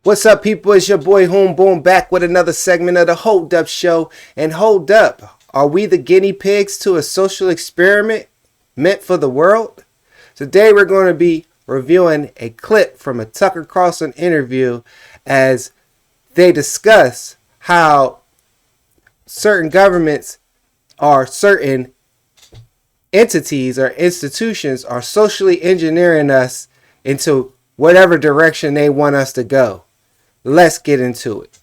What's up, people? It's your boy Home Boom back with another segment of the Hold Up Show. And hold up, are we the guinea pigs to a social experiment meant for the world? Today we're going to be reviewing a clip from a Tucker Carlson interview as they discuss how certain governments or certain entities or institutions are socially engineering us into whatever direction they want us to go. Let's get into it.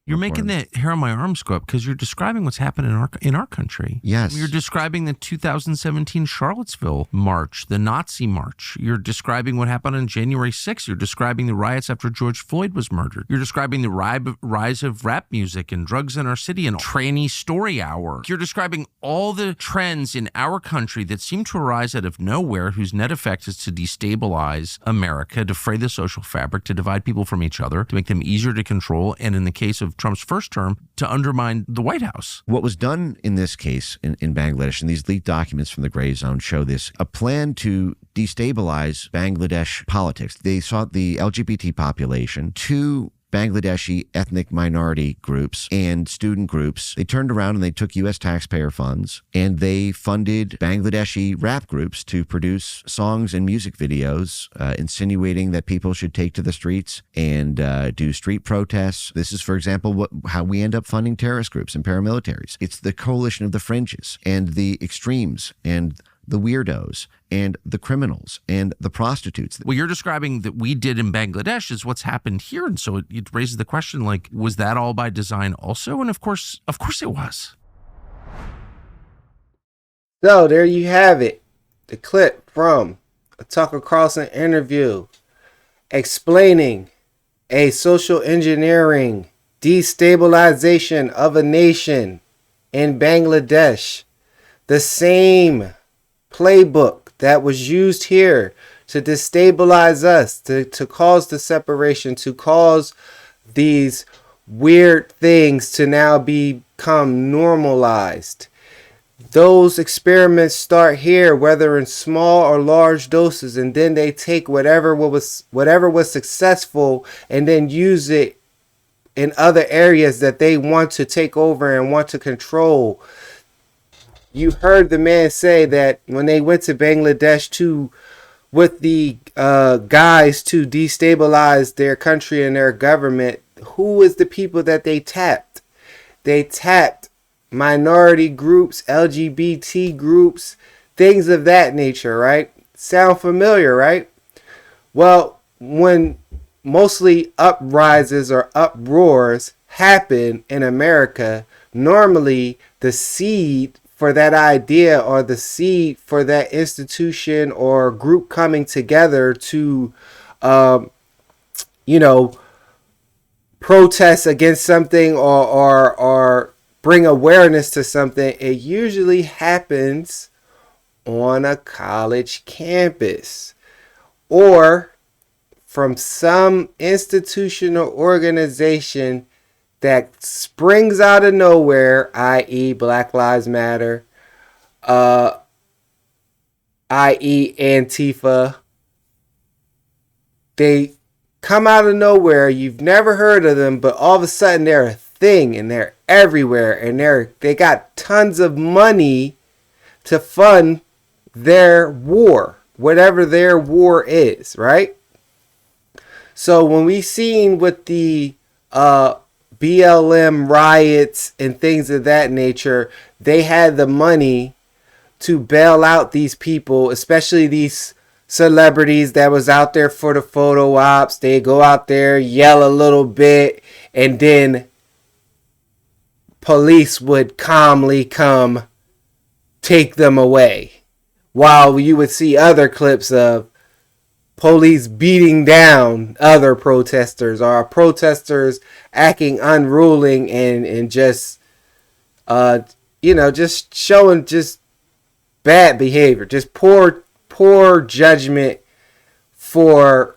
You're making the hair on my arms go up because you're describing what's happened in our country. Yes. You're describing the 2017 Charlottesville march, the Nazi march. You're describing what happened on January 6th. You're describing the riots after George Floyd was murdered. You're describing the rise of rap music and drugs in our city and trainee story hour. You're describing all the trends in our country that seem to arise out of nowhere, whose net effect is to destabilize America, to fray the social fabric, to divide people from each other, to make them easier to control, and in the case of Trump's first term, to undermine the White House. What was done in this case in Bangladesh, and these leaked documents from the Gray Zone show this, a plan to destabilize Bangladesh politics. They sought the LGBT population to Bangladeshi ethnic minority groups and student groups. They turned around and they took U.S. taxpayer funds and they funded Bangladeshi rap groups to produce songs and music videos insinuating that people should take to the streets and do street protests. This is, for example, how we end up funding terrorist groups and paramilitaries. It's the coalition of the fringes and the extremes and the weirdos and the criminals and the prostitutes. What you're describing that we did in Bangladesh is what's happened here. And so it raises the question, like, was that all by design also? And of course it was. So there you have it. The clip from a Tucker Carlson interview explaining a social engineering destabilization of a nation in Bangladesh. The same playbook that was used here to destabilize us, to cause the separation, to cause these weird things to now become normalized. Those experiments start here, whether in small or large doses, and then they take whatever was successful and then use it in other areas that they want to take over and want to control. You heard the man say that when they went to Bangladesh with the guys to destabilize their country and their government, who is the people that they tapped? They tapped minority groups, LGBT groups, things of that nature, right? Sound familiar, right? Well, when mostly uprises or uproars happen in America, normally the seed for that idea or the seed for that institution or group coming together to, protest against something or bring awareness to something, it usually happens on a college campus or from some institution or organization that springs out of nowhere, i.e. Black Lives Matter, i.e. Antifa. They come out of nowhere. You've never heard of them, but all of a sudden they're a thing and they're everywhere and they got tons of money to fund their war, whatever their war is, right? So when we seen with the BLM riots and things of that nature, they had the money to bail out these people, especially these celebrities that was out there for the photo ops. They go out there, yell a little bit, and then police would calmly come take them away. While you would see other clips of police beating down other protesters or protesters acting unruly and just, just showing just bad behavior, just poor judgment for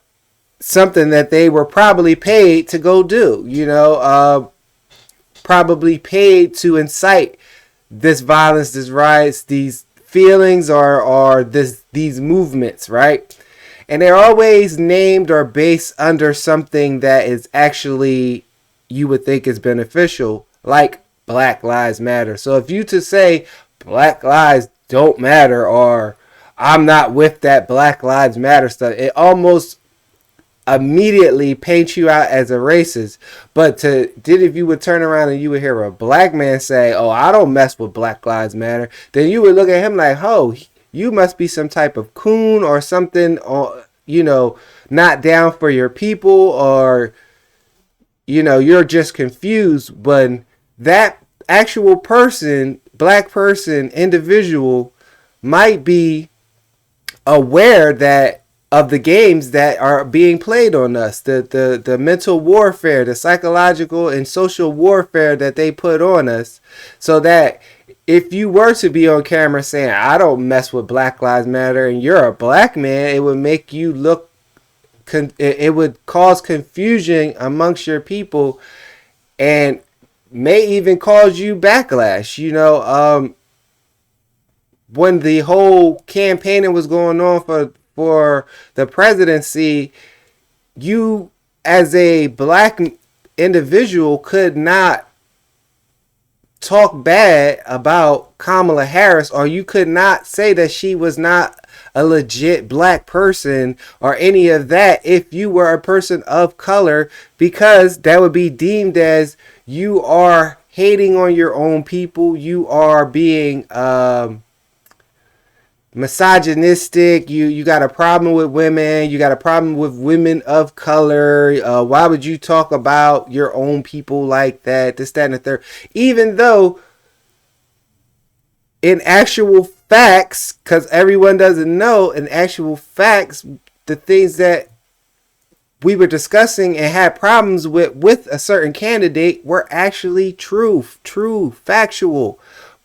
something that they were probably paid to go do, probably paid to incite this violence, this riots, these feelings, or these movements, right? And they're always named or based under something that is actually you would think is beneficial, like Black Lives Matter. So if you to say Black Lives don't matter, or I'm not with that Black Lives Matter stuff, it almost immediately paints you out as a racist. But if you would turn around and you would hear a black man say, "Oh, I don't mess with Black Lives Matter," then you would look at him like, "Oh, you must be some type of coon or something, or not down for your people, or you're just confused." But that actual person, black person, individual, might be aware that of the games that are being played on us, the mental warfare, the psychological and social warfare that they put on us, so that if you were to be on camera saying, "I don't mess with Black Lives Matter," and you're a black man, it would make you look, it would cause confusion amongst your people, and may even cause you backlash. When the whole campaigning was going on for the presidency, you as a black individual could not talk bad about Kamala Harris, or you could not say that she was not a legit black person or any of that if you were a person of color, because that would be deemed as you are hating on your own people, you are being misogynistic, you got a problem with women, you got a problem with women of color, why would you talk about your own people like that, this, that, and the third. Even though in actual facts, because everyone doesn't know, in actual facts, the things that we were discussing and had problems with a certain candidate were actually true, factual.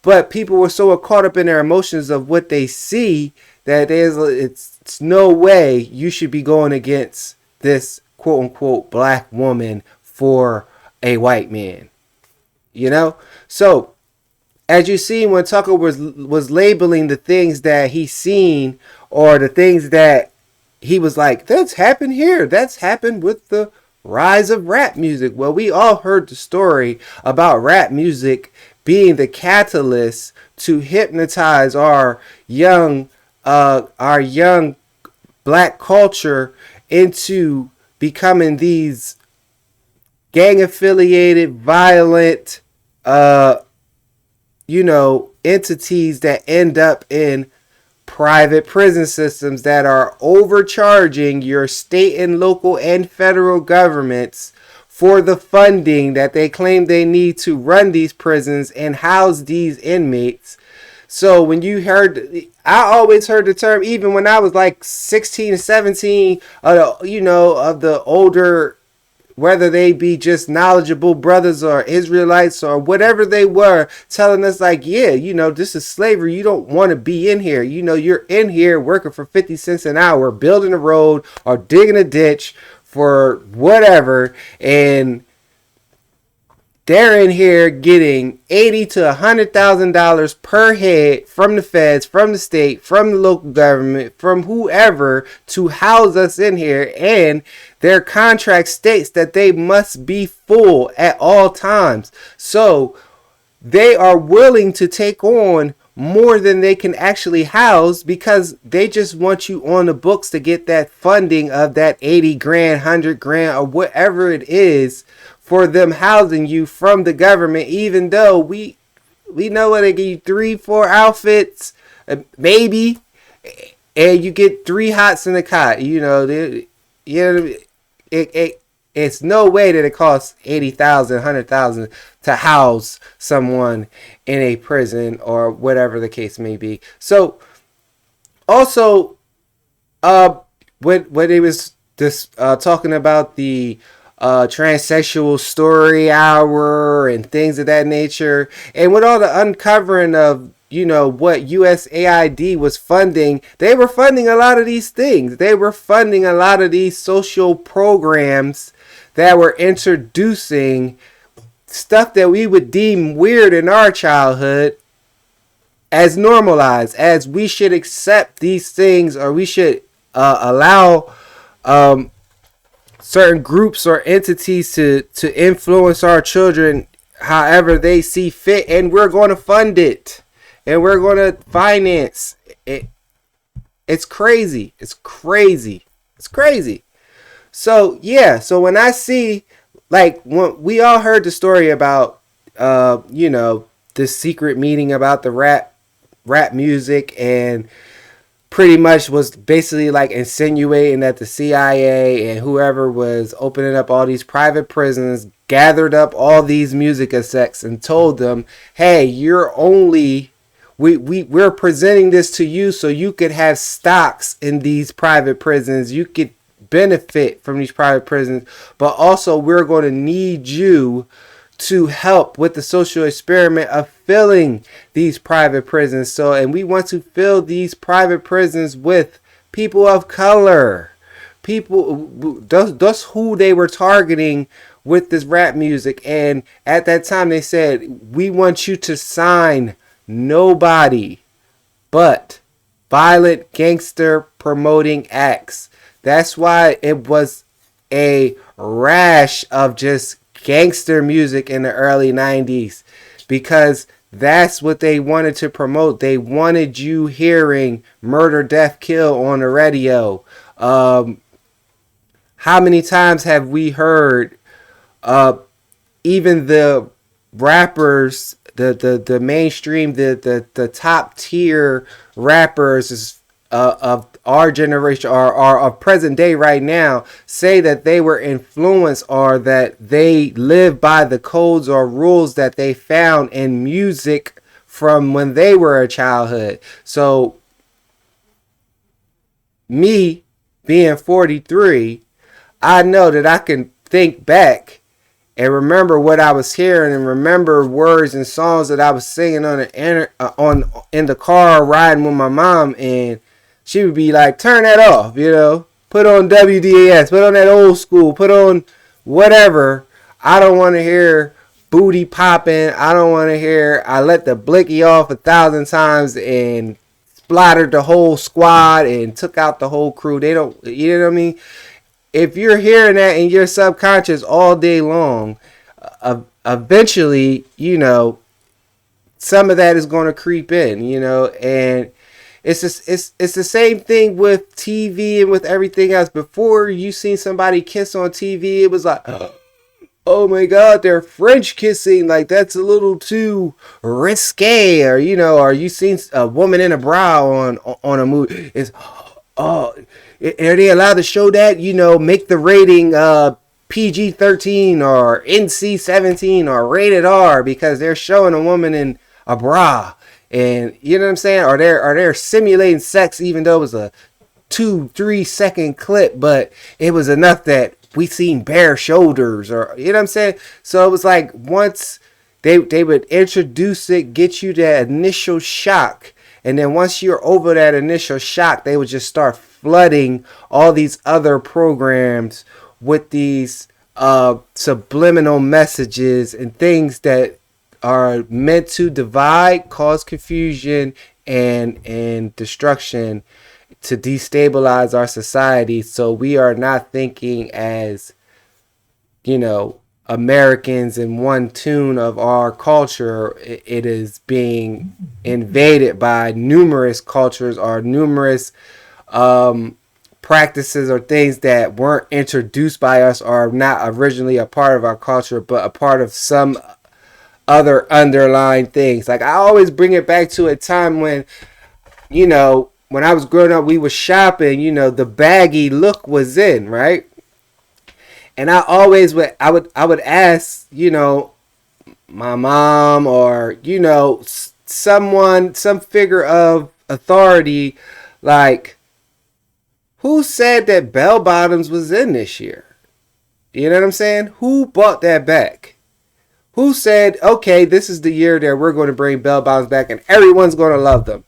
But people were so caught up in their emotions of what they see that it's no way you should be going against this quote unquote black woman for a white man. So as you see, when Tucker was labeling the things that he seen, or the things that he was like, that's happened here, that's happened with the rise of rap music. Well, we all heard the story about rap music being the catalyst to hypnotize our young black culture into becoming these gang affiliated, violent, entities that end up in private prison systems that are overcharging your state and local and federal governments for the funding that they claim they need to run these prisons and house these inmates. So when I always heard the term, even when I was like 16 or 17, of the older, whether they be just knowledgeable brothers or Israelites or whatever they were, telling us like, yeah, this is slavery. You don't want to be in here. You're in here working for 50 cents an hour, building a road or digging a ditch for whatever, and they're in here getting $80,000 to $100,000 per head from the feds, from the state, from the local government, from whoever, to house us in here, and their contract states that they must be full at all times. So they are willing to take on more than they can actually house, because they just want you on the books to get that funding of that 80 grand, 100 grand, or whatever it is for them housing you from the government. Even though we know what, they give you 3-4 outfits, maybe, and you get 3 hots in the cot. It's no way that it costs $80,000, $100,000 to house someone in a prison or whatever the case may be. So, also, when they was talking about the transsexual story hour and things of that nature, and with all the uncovering of what USAID was funding, they were funding a lot of these things. They were funding a lot of these social programs that were introducing stuff that we would deem weird in our childhood, as normalized, as we should accept these things, or we should allow certain groups or entities to influence our children however they see fit, and we're going to fund it, and we're going to finance it. It's crazy. It's crazy. It's crazy. So yeah, so when I see, like, when we all heard the story about this secret meeting about the rap music, and pretty much was basically like insinuating that the CIA and whoever was opening up all these private prisons gathered up all these music execs and told them, hey, we're presenting this to you so you could have stocks in these private prisons. You could benefit from these private prisons, but also we're going to need you to help with the social experiment of filling these private prisons. So, and we want to fill these private prisons with people of color. That's who they were targeting with this rap music. And at that time they said, we want you to sign nobody but violent gangster promoting acts. That's why it was a rash of just gangster music in the early 90s, because that's what they wanted to promote. They wanted you hearing murder, death, kill on the radio. How many times have we heard even the rappers, the mainstream, the top tier rappers of our generation or of present day right now say that they were influenced, or that they live by the codes or rules that they found in music from when they were a childhood. So me being 43, I know that I can think back and remember what I was hearing, and remember words and songs that I was singing in the car riding with my mom, and she would be like, turn that off, put on WDAS, put on that old school, put on whatever. I don't want to hear booty popping. I don't want to hear, I let the blicky off 1,000 times and splattered the whole squad and took out the whole crew. They don't, you know what I mean? If you're hearing that in your subconscious all day long, eventually, some of that is going to creep in, and it's the same thing with TV and with everything else. Before you seen somebody kiss on TV, it was like, oh my God, they're French kissing. Like, that's a little too risque. Or, or you seen a woman in a bra on a movie. It's, are they allowed to show that? Make the rating PG-13 or NC-17 or rated R because they're showing a woman in a bra. And you know what I'm saying? Are they simulating sex, even though it was a 2-3 second clip, but it was enough that we seen bare shoulders, or you know what I'm saying? So it was like, once they would introduce it, get you that initial shock, and then once you're over that initial shock, they would just start flooding all these other programs with these subliminal messages and things that are meant to divide, cause confusion, and destruction, to destabilize our society. So we are not thinking as, Americans in one tune of our culture. It is being invaded by numerous cultures or numerous practices or things that weren't introduced by us, or not originally a part of our culture, but a part of some other underlying things. Like, I always bring it back to a time when, when I was growing up, we were shopping, the baggy look was in, right? And I always would ask, my mom, or, some figure of authority, like, who said that bell bottoms was in this year? You know what I'm saying? Who bought that back? Who said, okay, this is the year that we're going to bring bell bottoms back and everyone's going to love them?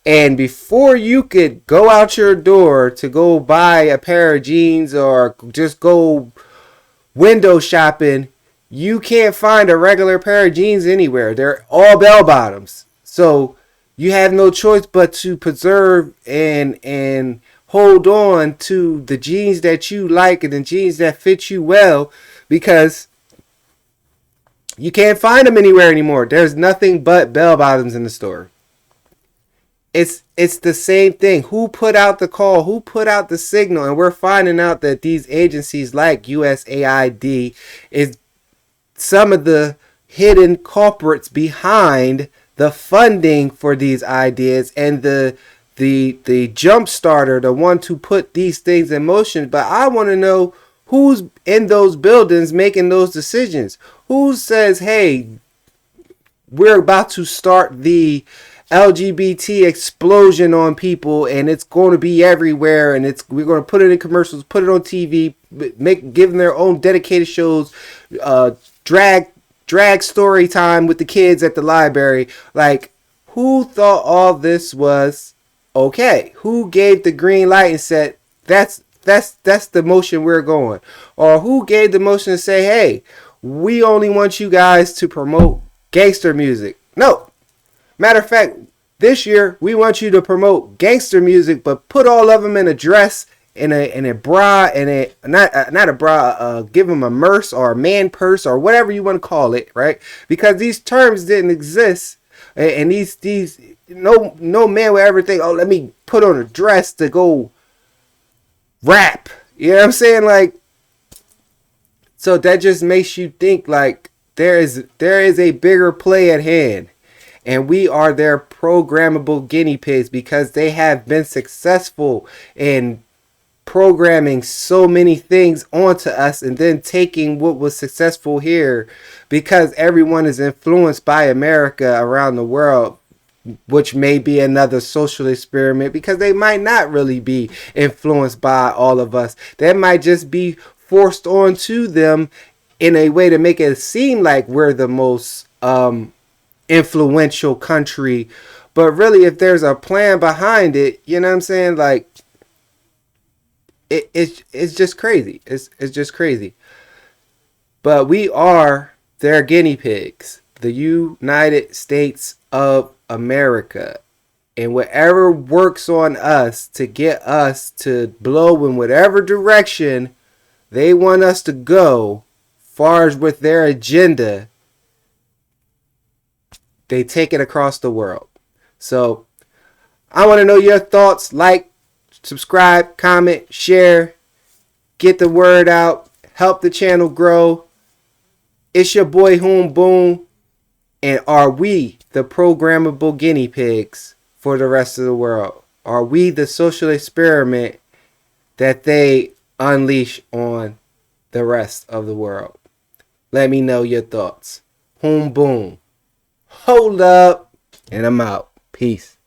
And before you could go out your door to go buy a pair of jeans or just go window shopping, you can't find a regular pair of jeans anywhere. They're all bell bottoms. So you have no choice but to preserve and hold on to the genes that you like and the genes that fit you well, because you can't find them anywhere anymore. There's nothing but bell bottoms in the store. It's the same thing. Who put out the call? Who put out the signal? And we're finding out that these agencies like USAID is some of the hidden culprits behind the funding for these ideas, and the jump starter, the one to put these things in motion. But I want to know who's in those buildings making those decisions. Who says, hey, we're about to start the LGBT explosion on people, and it's going to be everywhere, and we're going to put it in commercials, put it on TV, give them their own dedicated shows, drag story time with the kids at the library. Like, who thought all this was okay? Who gave the green light and said that's the motion we're going? Or who gave the motion to say, hey, we only want you guys to promote gangster music? No. Matter of fact, this year we want you to promote gangster music, but put all of them in a dress, in a bra, and a not a bra. Give them a merce or a man purse or whatever you want to call it, right? Because these terms didn't exist, and these no man would ever think, oh, let me put on a dress to go rap. You know what I'm saying? Like, so that just makes you think like there is a bigger play at hand. And we are their programmable guinea pigs, because they have been successful in programming so many things onto us and then taking what was successful here, because everyone is influenced by America around the world, which may be another social experiment, because they might not really be influenced by all of us. They might just be forced onto them in a way to make it seem like we're the most influential country. But really, if there's a plan behind it, you know what I'm saying? Like, it's just crazy. It's just crazy. But we are their guinea pigs, the United States of America. And whatever works on us to get us to blow in whatever direction they want us to go, far as with their agenda, they take it across the world. So I want to know your thoughts. Like, subscribe, comment, share, get the word out, help the channel grow. It's your boy Hoom Boom. And are we the programmable guinea pigs for the rest of the world? Are we the social experiment that they unleash on the rest of the world? Let me know your thoughts. Hoom Boom. Hold up, and I'm out. Peace.